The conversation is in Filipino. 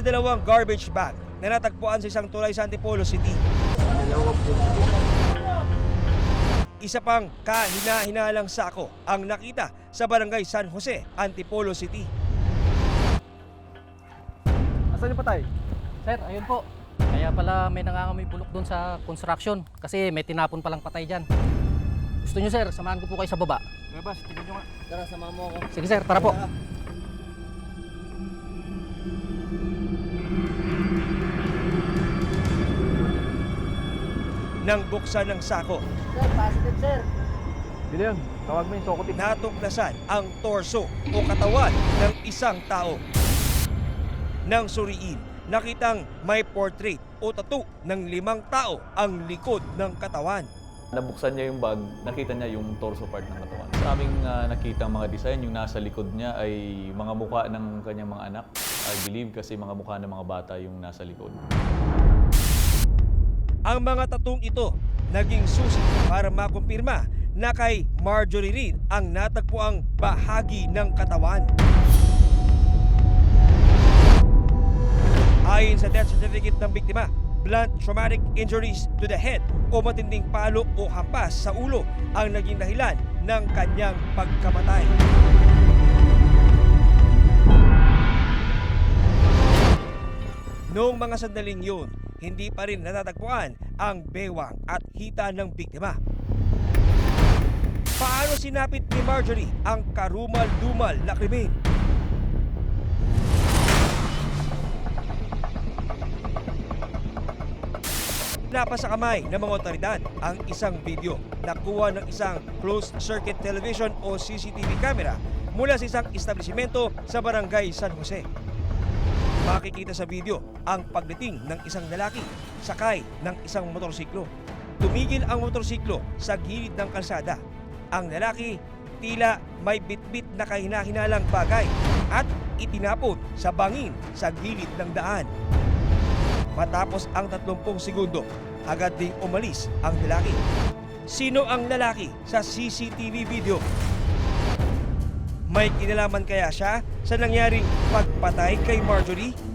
dalawang garbage bag na natagpuan sa isang tulay sa Antipolo City. Isa pang kahina-hinalang sako ang nakita sa barangay San Jose, Antipolo City. Asan yung patay? Sir, ayun po. Kaya pala may nangangamoy bulok doon sa construction kasi may tinapon palang patay dyan. Gusto nyo sir, samahan ko po kayo sa baba. Bas, tingnan nyo nga. Tara, sama mo ako. Sige sir, tara po. Nang buksan ng sako, Sir, positive sir. Dili yan, tawag mo yung sokotik. natuklasan ang torso o katawan ng isang tao. Nang suriin, nakitang may portrait o tattoo ng 5 tao ang likod ng katawan. Nabuksan niya yung bag, nakita niya yung torso part ng katawan. Sa aming nakita mga design, yung nasa likod niya ay mga mukha ng kanyang mga anak. I believe kasi mga mukha ng mga bata yung nasa likod. Ang mga tatong ito naging susi para makumpirma na kay Marjorie Reed ang natagpuang bahagi ng katawan. Ayon sa death certificate ng biktima, blunt traumatic injuries to the head o matinding palo o hampas sa ulo ang naging dahilan ng kanyang pagkamatay. Noong mga sandaling yun, hindi pa rin natatagpuan ang bewang at hita ng biktima. Paano sinapit ni Marjorie ang karumal-dumal na krimen? Napasa kamay ng mga otoridad ang isang video na kuha ng isang closed-circuit television o CCTV camera mula sa isang establishmento sa barangay San Jose. Makikita sa video ang pagdating ng isang lalaki sakay ng isang motorsiklo. Tumigil ang motorsiklo sa gilid ng kalsada. Ang lalaki tila may bitbit na kahina-hinalang bagay at itinapon sa bangin sa gilid ng daan. Matapos ang 30 segundo, agad ding umalis ang lalaki. Sino ang lalaki sa CCTV video? May kinalaman kaya siya sa nangyaring pagpatay kay Marjorie?